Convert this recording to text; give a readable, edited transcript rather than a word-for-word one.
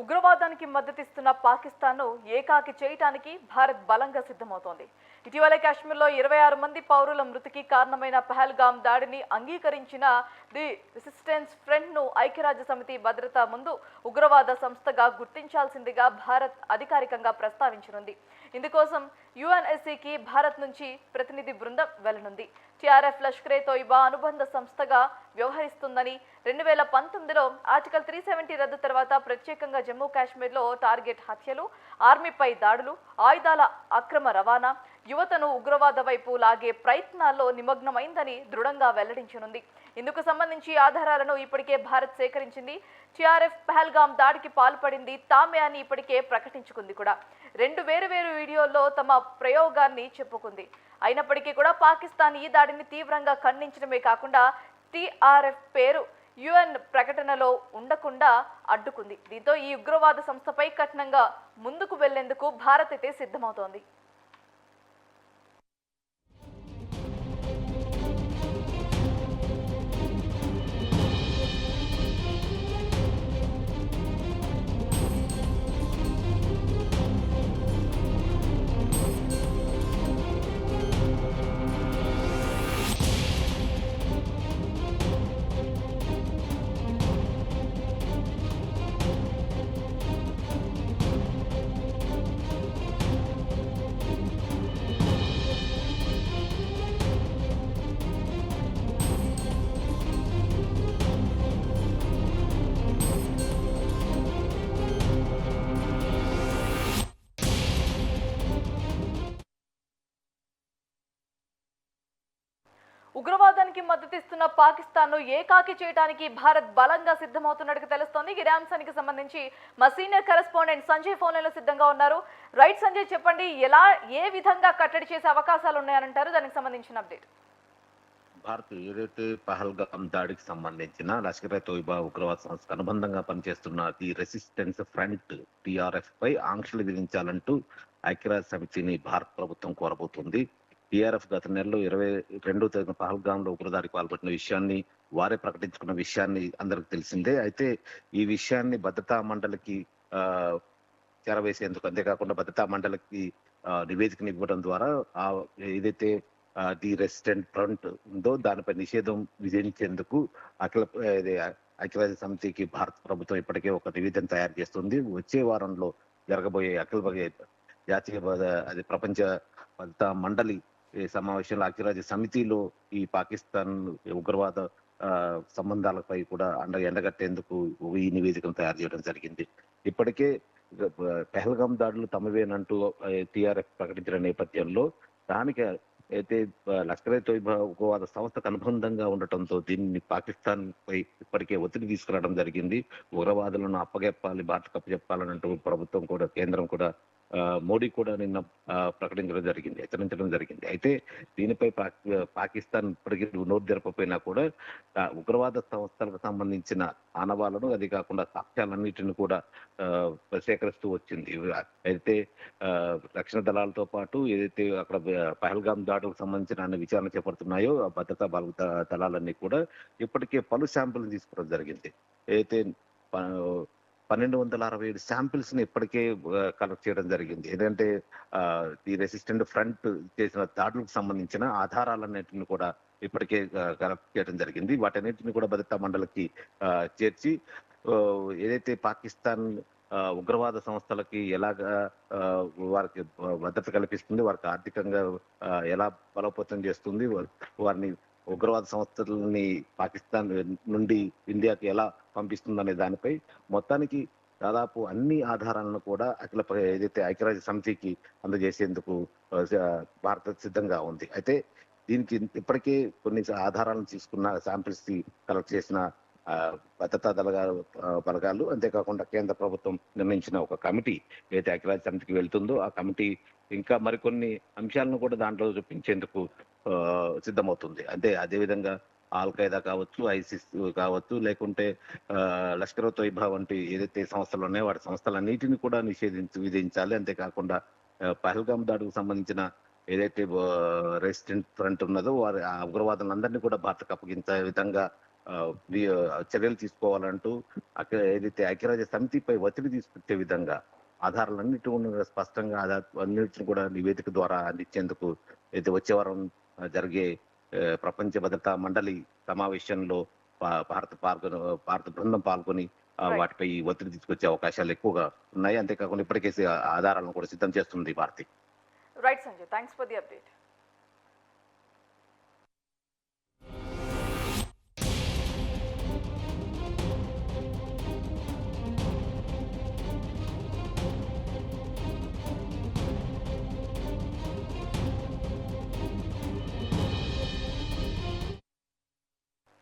ఉగ్రవాదానికి మద్దతిస్తున్న పాకిస్తాన్ను ఏకాకి చేయటానికి భారత్ బలంగా సిద్ధమవుతోంది. ఇటీవల కాశ్మీర్లో 26 మంది పౌరుల మృతికి కారణమైన పహల్గాం దాడిని అంగీకరించిన ది రెసిస్టెన్స్ ఫ్రంట్ను ఐక్యరాజ్యసమితి భద్రత ముందు ఉగ్రవాద సంస్థగా గుర్తించాల్సిందిగా భారత్ అధికారికంగా ప్రస్తావించనుంది. ఇందుకోసం యుఎన్ఎస్సికి భారత్ నుంచి ప్రతినిధి బృందం వెళ్లనుంది. టీఆర్ఎఫ్ లష్కరే తోయిబా అనుబంధ సంస్థగా వ్యవహరిస్తుందని 2019లో ఆర్టికల్ 370 రద్దు తర్వాత ప్రత్యేకంగా జమ్మూ కాశ్మీర్లో టార్గెట్ హత్యలు, ఆర్మీపై దాడులు, ఆయుధాల అక్రమ రవాణా, యువతను ఉగ్రవాద వైపు లాగే ప్రయత్నాల్లో నిమగ్నమైందని దృఢంగా వెల్లడించనుంది. ఇందుకు సంబంధించి ఆధారాలను ఇప్పటికే భారత్ సేకరించింది. టీఆర్ఎఫ్ పహల్గాం దాడికి పాల్పడింది తామే అని ఇప్పటికే ప్రకటించుకుంది కూడా. 2 వేరు వీడియోల్లో తమ ప్రయోగాన్ని చెప్పుకుంది. అయినప్పటికీ కూడా పాకిస్తాన్ ఈ దాడిని తీవ్రంగా ఖండించడమే కాకుండా టీఆర్ఎఫ్ పేరు యుఎన్ ప్రకటనలో ఉండకుండా అడ్డుకుంది. దీంతో ఈ ఉగ్రవాద సంస్థపై కఠినంగా ముందుకు వెళ్లేందుకు భారత్ అయితే సిద్ధమవుతోంది. ఉగ్రవాదానికి మద్దతిస్తున్న పాకిస్తాన్ను ఏకాకి చేయడానికి భారత్ బలంగా సిద్ధమవుతున్నట్టుగా తెలుస్తోంది. ఇదే అంశానికి సంబంధించి మా సీనియర్ కరెస్పాండెంట్ సంజయ్ ఫోన్ లైన్లో సిద్ధంగా ఉన్నారు. రైట్ సంజయ్, చెప్పండి, ఏ విధంగా కట్టడి చేసే అవకాశాలు ఉన్నాయనంటారు? దానికి సంబంధించిన అప్డేట్. భారత్ ఏదైతే పహల్గాం దాడికి సంబంధించిన లష్కరే తోయిబా ఉగ్రవాద సంస్థకు అనుబంధంగా పనిచేస్తున్న ది రెసిస్టెన్స్ ఫ్రంట్ టిఆర్ఎఫ్ పై ఆంక్షలు విధించాలంటూ ఐక్యరాజ్య సమితిని భారత ప్రభుత్వం కోరబోతుంది. టిఆర్ఎఫ్ గత నెలలో 22వ తేదీన పహల్గాంలో ఉగ్రదాడికి పాల్పడిన విషయాన్ని వారే ప్రకటించుకున్న విషయాన్ని అందరికి తెలిసిందే. అయితే ఈ విషయాన్ని భద్రతా మండలికి చేరవేసేందుకు, అంతేకాకుండా భద్రతా మండలికి నివేదికను ఇవ్వడం ద్వారా ఏదైతే ది రెసిస్టెంట్ ఫ్రంట్ ఉందో దానిపై నిషేధం విధించేందుకు ఐక్యరాజ్య సమితికి భారత ప్రభుత్వం ఇప్పటికే ఒక నివేదిక తయారు చేస్తుంది. వచ్చే వారంలో జరగబోయే జాతీయ ప్రపంచ భద్రతా మండలి సమావేశంలో ఐక్యరాజ్య సమితిలో ఈ పాకిస్తాన్ ఉగ్రవాద సంబంధాలపై కూడా ఎండగట్టేందుకు ఈ నివేదికను తయారు చేయడం జరిగింది. ఇప్పటికే పహల్గాం దాడులు తమవేనంటూ టిఆర్ఎఫ్ ప్రకటించిన నేపథ్యంలో దానికి అయితే లష్కరే తోయిబా ఉగ్రవాద సంస్థకు అనుబంధంగా ఉండటంతో దీన్ని పాకిస్తాన్ పై ఇప్పటికే ఒత్తిడి తీసుకురావడం జరిగింది. ఉగ్రవాదులను అప్పగెప్పాలి, భారత్ అప్పచెప్పాలనంటూ ప్రభుత్వం కూడా, కేంద్రం కూడా, మోడీ కూడా నిన్న ప్రకటించడం జరిగింది, హెచ్చరించడం జరిగింది. అయితే దీనిపై పాకిస్తాన్ ఇప్పటికీ నోరు తెరపపోయినా కూడా ఉగ్రవాద సంస్థలకు సంబంధించిన ఆనవాళ్లను, అది కాకుండా సాక్ష్యాలన్నిటిని కూడా సేకరిస్తూ వచ్చింది. అయితే రక్షణ దళాలతో పాటు ఏదైతే అక్కడ పహల్గాం దాడులకు సంబంధించిన అన్ని విచారణ చేపడుతున్నాయో ఆ భద్రతా దళాలన్నీ కూడా ఇప్పటికే పలు శాంపుల్ తీసుకోవడం జరిగింది. అయితే 1267 శాంపిల్స్ ని ఇప్పటికే కలెక్ట్ చేయడం జరిగింది. ఎందుకంటే ఈ రెసిస్టెంట్ ఫ్రంట్ చేసిన దాడులకు సంబంధించిన ఆధారాలన్నింటిని కూడా ఇప్పటికే కలెక్ట్ చేయడం జరిగింది. వాటన్నిటిని కూడా భద్రతా మండలికి చేర్చి ఏదైతే పాకిస్తాన్ ఉగ్రవాద సంస్థలకి ఎలాగా వారికి భద్రత కల్పిస్తుంది, వారికి ఆర్థికంగా ఎలా బలోపేతం చేస్తుంది, వారిని ఉగ్రవాద సంస్థలని పాకిస్తాన్ నుండి ఇండియాకి ఎలా పంపిస్తుందనే దానిపై మొత్తానికి దాదాపు అన్ని ఆధారాలను కూడా ఏదైతే ఐక్యరాజ్య సమితికి అందజేసేందుకు భారత సిద్ధంగా ఉంది. అయితే దీనికి ఇప్పటికే కొన్ని ఆధారాలను తీసుకున్న, శాంపిల్స్ కలెక్ట్ చేసిన భద్రతా బలగాలు, అంతేకాకుండా కేంద్ర ప్రభుత్వం నిర్ణయించిన ఒక కమిటీ ఏదైతే ఐక్యరాజ్య సమితికి వెళ్తుందో ఆ కమిటీ ఇంకా మరికొన్ని అంశాలను కూడా దాంట్లో చూపించేందుకు సిద్ధమవుతుంది. అదేవిధంగా ఆల్ ఖైదా కావచ్చు, ఐసిస్ కావచ్చు, లేకుంటే లష్కర్ తోయిబా వంటి ఏదైతే సంస్థలు ఉన్నాయో వాటి సంస్థలన్నిటిని కూడా విధించాలి. అంతేకాకుండా పహల్గాం దాడుకు సంబంధించిన ఏదైతే రెసిస్టెంట్ ఫ్రంట్ ఉన్నదో వారి ఆ ఉగ్రవాదులందరినీ కూడా భారతకు అప్పగించే విధంగా చర్యలు తీసుకోవాలంటూ ఏదైతే ఐక్యరాజ్య సమితిపై ఒత్తిడి తీసుకొచ్చే విధంగా ఆధారాలన్నిటి స్పష్టంగా అన్నిటిని కూడా నివేదిక ద్వారా అందించేందుకు అయితే వచ్చే వారం జరిగే ప్రపంచ భద్రతా మండలి సమావేశంలో భారత బృందం పాల్గొని రైట్. వాటిపై ఒత్తిడి తీసుకొచ్చే అవకాశాలు ఎక్కువగా ఉన్నాయి. అంతేకాకుండా ఇప్పటికే ఆధారాలను కూడా సిద్ధం చేస్తుంది Bharati. Right Sanjay, thanks for the update.